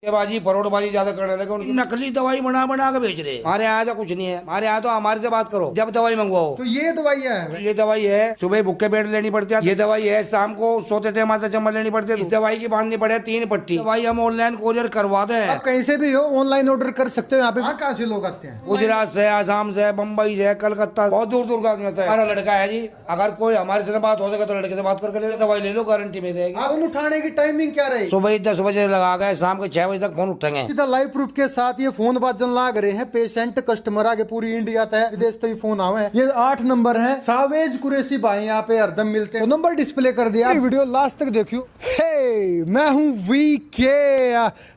बाजी फरोड़बाजी ज्यादा करने लगे, उनकी नकली दवाई बना बना के बेच रहे। हमारे यहाँ तो कुछ नहीं है, हमारे यहाँ तो हमारे से बात करो जब दवाई मंगवाओ। तो ये दवाई है, ये दवाई है सुबह भूखे पेट लेनी पड़ती है, ये दवाई है शाम को सोते थे माता चम्मच लेनी पड़ती है। इस दवाई की बांधनी पड़े 3 पट्टी। दवाई हम ऑनलाइन कोरियर करवा दें, आप कहीं से भी हो ऑनलाइन ऑर्डर कर सकते हो। यहाँ पे कहाँ से लोग आते हैं? गुजरात से, आसाम से, बम्बई से, कलकत्ता, बहुत दूर दूर का आदमी आता है। हमारा लड़का है जी, अगर कोई हमारे से बात हो सके तो लड़के से बात करके ले लो, दवाई ले लो, गारंटी में देगी। आप उठाने की टाइमिंग क्या रहेगी? सुबह 10 बजे लगा गए, शाम के 6 बजे तक फोन उठेंगे। सीधा लाइव प्रूफ के साथ ये फोन बाजन लाग रहे हैं। पेशेंट कस्टमर आगे पूरी इंडिया तक विदेश तक फोन आवे हैं। ये 8 नंबर है, सावेज कुरैशी भाई यहाँ पे हरदम मिलते हैं। तो नंबर डिस्प्ले कर दिया, वीडियो लास्ट तक देखियो। हे, मैं हूँ वीके,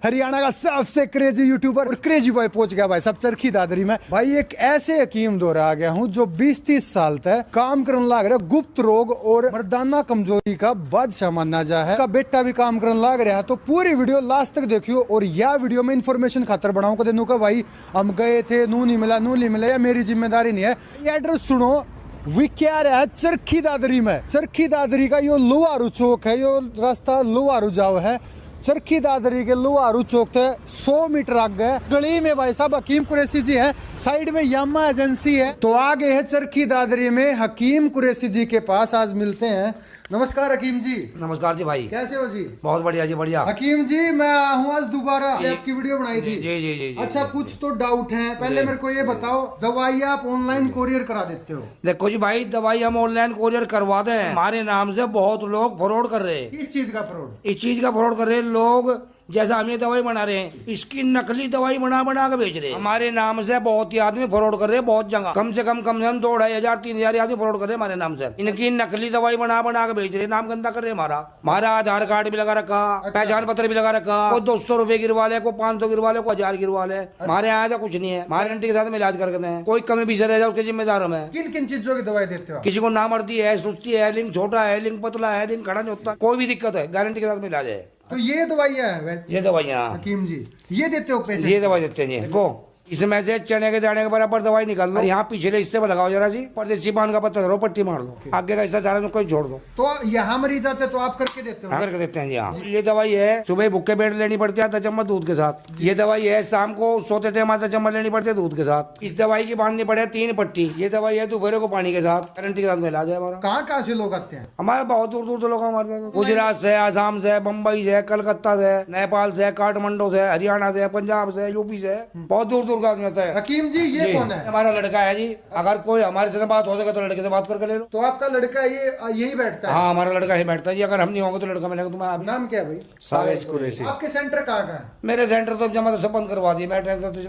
हरियाणा का सबसे क्रेजी यूट्यूबर और क्रेजी बॉय पहुंच गया भाई सब चरखी दादरी में। भाई एक ऐसे हकीम दौर आ गया हूँ जो 20-30 साल तक काम करने लाग रहा है। गुप्त रोग और मर्दाना कमजोरी का बादशाह माना जा है। का बेटा भी काम करने लाग रहा है। तो पूरी वीडियो लास्ट तक देखियो। और यह वीडियो में इन्फॉर्मेशन खातर बनाऊं को देनू का भाई हम गए थे, नू नहीं मिला या मेरी जिम्मेदारी नहीं है। ये एड्रेस सुनो, वी क्या रहा है चरखी दादरी में। चरखी दादरी का यो लुहारू चौक है, यो रास्ता लुहारू जाओ है। चरखी दादरी के लुहारू चौक से 100 मीटर आगे गली में भाई साहब हकीम कुरैशी जी है। साइड में यामा एजेंसी है। तो आगे है चरखी दादरी में हकीम कुरैशी जी के पास आज मिलते हैं। नमस्कार हकीम जी। नमस्कार जी भाई, कैसे हो जी? बहुत बढ़िया जी, बढ़िया। हकीम जी मैं हूँ आज दोबारा, आपकी वीडियो बनाई थी। जी जी जी। अच्छा कुछ तो डाउट है, पहले मेरे को ये बताओ, दवाई आप ऑनलाइन कोरियर करा देते हो? देखो जी भाई, दवाई हम ऑनलाइन कोरियर करवा दें, हमारे नाम से बहुत लोग फ्रॉड कर रहे हैं। किस चीज का फ्रॉड? इस चीज का फ्रॉड कर रहे हैं लोग, जैसा हम ये दवाई बना रहे हैं, इसकी नकली दवाई बना बना के बेच रहे हैं। हमारे नाम से बहुत ही आदमी फ्रॉड कर रहे हैं, बहुत जगह कम से कम 2,500-3,000 आदमी फ्रॉड कर रहे हैं हमारे नाम से। इनकी नकली दवाई बना बना के बेच रहे हैं, नाम गंदा कर रहे हैं हमारा आधार कार्ड भी लगा रखा, पहचान पत्र भी लगा रखा। कोई 200 रुपए गिरवा ले, कोई 500 गिरवा ले, कोई 1000 गिरवा ले। हमारे यहाँ ऐसा कुछ नहीं है, गारंटी के साथ में इलाज करते हैं। कोई कमी भी रह जाए उसके जिम्मेदार हम है। किन किन चीजों की दवाई देते हो? किसी को नामर्दी है, सुस्ती है, लिंग छोटा है, लिंग पतला है, लिंग खड़ा नहीं होता, कोई भी दिक्कत है, गारंटी के साथ में इलाज है। तो ये दवाइयाँ है, ये दवाइयाँ हकीम जी ये देते हो पेशेंट? ये दवाई देते हैं जी। देखो इसमें से चने के दाने के बराबर दवाई निकाल लो, यहाँ पिछले हिस्से में लगाओ जरा जी, परदेसी पान का पत्ता धरो, पट्टी मार लो, आगे का हिस्सा सारा कोई छोड़ दो। तो यहाँ मरीज आते तो आप करके देते हो? करके देते हैं जी। हाँ, ये दवाई है सुबह भूखे पेट लेनी पड़ती है, आधा चम्मच दूध के साथ। ये दवाई है शाम को सोते थे आधा चम्मच लेनी पड़ती है दूध के साथ। इस दवाई की बांधनी पड़े 3 पट्टी। ये दवाई है दोपहर को पानी के साथ, गारंटी के साथ में इलाज है हमारा। कहाँ से लोग आते हैं? हमारे बहुत दूर दूर से लोग हमारे पास, गुजरात से, आसाम से, बम्बई से, कलकत्ता से, नेपाल से, काठमांडू से, हरियाणा से, पंजाब से, यूपी से, बहुत दूर दूर का आदमी आता है। हकीम जी ये कौन है? हमारा लड़का है जी, अगर कोई हमारे से बात हो सके तो लड़के से बात करके ले लो। तो आपका लड़का ये यही बैठता है? हाँ, हमारा लड़का ही बैठता है जी, अगर हम नहीं होंगे तो लड़का मिलेगा तुम्हारा। नाम क्या है भाई? सावेज कुरैशी। आपके सेंटर कहाँ का है? मेरे सेंटर तो जमा सब बंद करवा दिए, मैं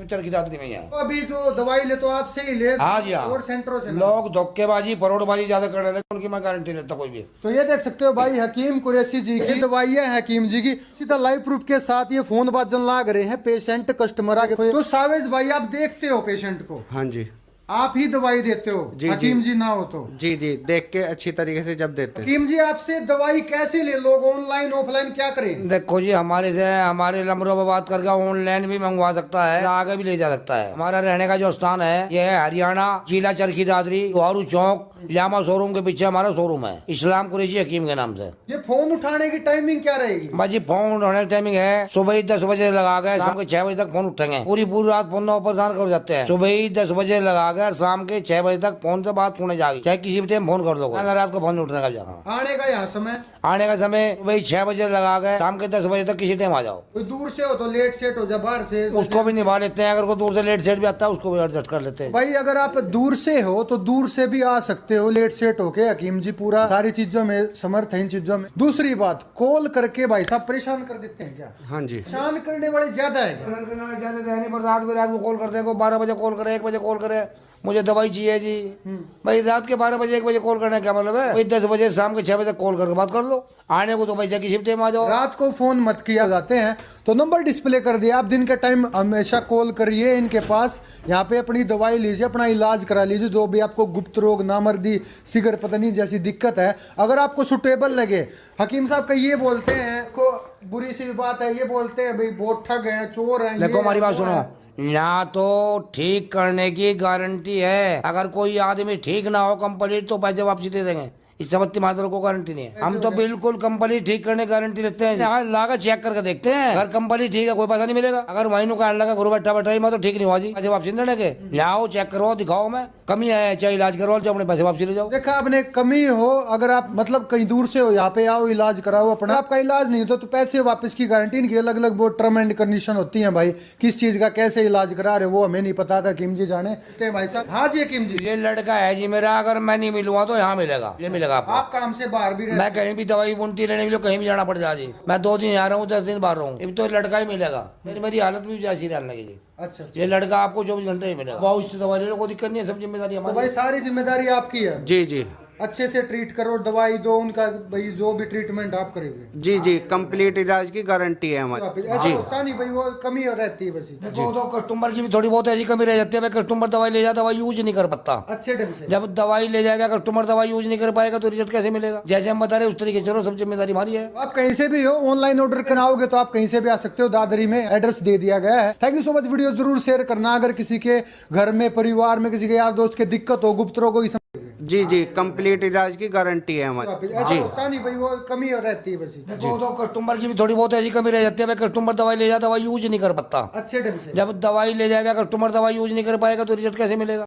चरखी दादरी में ही है। तो अभी जो दवाई ले तो आपसे ही ले? हाँ जी हाँ। और सेंटरों से लोग धोखेबाजी फरोड़बाजी ज्यादा करने लगे, उनकी मैं गारंटी लेता कोई भी। तो ये देख सकते हो भाई हकीम कुरैशी जी की दवाइयाँ हैं हकीम जी की। सीधा लाइव प्रूफ के साथ ये फोन बाजन लाग रहे हैं। पेशेंट कस्टमर आगे। तो सावेज भाई आप देखते हो पेशेंट को? हाँ जी। आप ही दवाई देते हो? जी, हकीम जी ना हो तो? जी जी, देख के अच्छी तरीके से जब देते हैं। हकीम जी आपसे दवाई कैसे ले? लोग ऑनलाइन ऑफलाइन क्या करें? देखो जी, हमारे नंबरों पर बात करके ऑनलाइन भी मंगवा सकता है, आगे भी ले जा सकता है। हमारा रहने का जो स्थान है ये है हरियाणा, जिला चरखी दादरी, लोहारू चौक, ल्यामा शोरूम के पीछे हमारा शोरूम है, इस्लाम कुरैशी हकीम के नाम से। ये फोन उठाने की टाइमिंग क्या रहेगी? भाजी फोन उठाने की टाइमिंग है सुबह 10 बजे लगा गए, शाम के 6 बजे तक फोन उठेंगे। पूरी रात फोन परेशान कर जाते हैं। सुबह 10 बजे लगा गए, शाम के 6 बजे तक फोन से बात सुने जाएगी, चाहे किसी भी टाइम फोन कर दो, अगर रात को फोन उठने का जगह। आने का यहाँ समय? आने का समय सुबह 6 बजे लगा गए, शाम के 10 बजे तक किसी टाइम आ जाओ। कोई दूर से हो तो लेट सेट हो जाए, बाहर से उसको भी निभा लेते हैं, अगर कोई दूर से लेट सेट भी आता है उसको भी एडजस्ट कर लेते हैं। भाई अगर आप दूर से हो तो दूर से भी आ सकते हो लेट सेट होके। हकीम जी पूरा सारी चीजों में समर्थ है इन चीजों में। दूसरी बात, कॉल करके भाई साहब परेशान कर देते हैं क्या? हाँ जी। परेशान करने वाले ज्यादा है क्या? रात में कॉल करते हैं, 12 बजे कॉल करे, 1 बजे कॉल करे, मुझे दवाई चाहिए जी। भाई रात के 12 बजे 1 बजे कॉल करने का क्या मतलब है? भाई 10 बजे शाम के 6 बजे तक कॉल करके बात कर लो। आने को तो भाई किसी टाइम आ जाओ। रात को फोन मत किया जाते हैं। तो नंबर डिस्प्ले कर दिया, आप दिन के टाइम हमेशा कॉल करिए इनके पास, यहाँ पे अपनी दवाई लीजिए, अपना इलाज करा लीजिए। जो भी आपको गुप्त रोग, नामर्दी, सिगर पतनी जैसी दिक्कत है, अगर आपको सुटेबल लगे। हकीम साहब का ये बोलते हैं को बुरी सी बात है, ये बोलते हैं भाई बहुत ठग है, चोर है। देखो हमारी बात सुनो, ना तो ठीक करने की गारंटी है, अगर कोई आदमी ठीक ना हो कंप्लीट तो पैसे वापसी दे देंगे, इससे बत्ती मात्र को गारंटी नहीं है। हम तो बिल्कुल कंपनी ठीक करने की गारंटी लेते हैं। यहाँ लाकर चेक करके देखते हैं, अगर कंपनी ठीक है कोई पैसा नहीं मिलेगा। अगर वहीं काट लगा घर बैठा बैठा मैं तो ठीक नहीं हुआ जी, पैसे वापसी नहीं लगे। यहाँ चेक करो, दिखाओ, मैं कमी है चाहे इलाज करवाओ, जो अपने पैसे वापसी ले जाओ। देखा आपने, कमी हो अगर आप मतलब कहीं दूर से हो, यहाँ पे आओ, इलाज कराओ अपना। आपका इलाज नहीं तो पैसे वापस की गारंटी। इनकी अलग अलग वो टर्म एंड कंडीशन होती है भाई, किस चीज का कैसे इलाज करा रहे वो हमें नहीं पता था। हकीम जी जाने भाई साहब। हाँ जी हकीम जी, ये लड़का है जी मेरा, अगर मैं नहीं मिलूंगा तो यहाँ मिलेगा, ये मिलेगा आपको। आप काम से बाहर भी मैं कहीं भी दवाई बुनती लेने के लिए कहीं भी जाना पड़ जाए जी, मैं 2 दिन यहाँ रहूँ 10 दिन बाहर रहूँ, अब तो लड़का ही मिलेगा। मेरी हालत भी ऐसी रहने लगी जी। अच्छा, ये लड़का आपको 24 घंटे ही मिलेगा। बहुत उससे दवाई ले लो, कोई दिक्कत नहीं है, सब जिम्मेदारी तो हमारी। भाई सारी जिम्मेदारी आपकी है। जी जी अच्छे से ट्रीट करो, दवाई दो उनका, भाई जो भी ट्रीटमेंट आप करोगे। जी जी कंप्लीट इलाज की गारंटी है हमारी। ऐसा होता नहीं भाई, वो कमी रहती है बस। देखो तो कस्टमर की भी थोड़ी बहुत ऐसी कमी रह जाती है, कस्टमर दवाई ले जाता, दवाई यूज नहीं कर पाता। अच्छे ढंग से जब दवाई ले जाएगा कस्टमर, दवाई यूज नहीं कर पाएगा तो रिजल्ट कैसे मिलेगा? जैसे हम बता रहे उस तरीके चलो, सब जिम्मेदारी हमारी है। आप कहीं से भी हो, ऑनलाइन ऑर्डर कराओगे तो आप कहीं से भी आ सकते हो। दादरी में एड्रेस दे दिया गया है। Thank you so much. Video जरूर शेयर करना अगर किसी के घर में, परिवार में, किसी के यार दोस्त के दिक्कत हो, गुप्त रोगों की। जी जी कंप्लीट इलाज की गारंटी है हमारी। ऐसा होता नहीं भाई, वो कमी रहती है बस। देखो तो कस्टमर की भी थोड़ी बहुत ऐसी कमी रह जाती है, कस्टमर दवाई ले जाता, दवाई यूज नहीं कर पाता। अच्छे ढंग से जब दवाई ले जाएगा कस्टमर, दवाई यूज नहीं कर पाएगा तो रिजल्ट कैसे मिलेगा?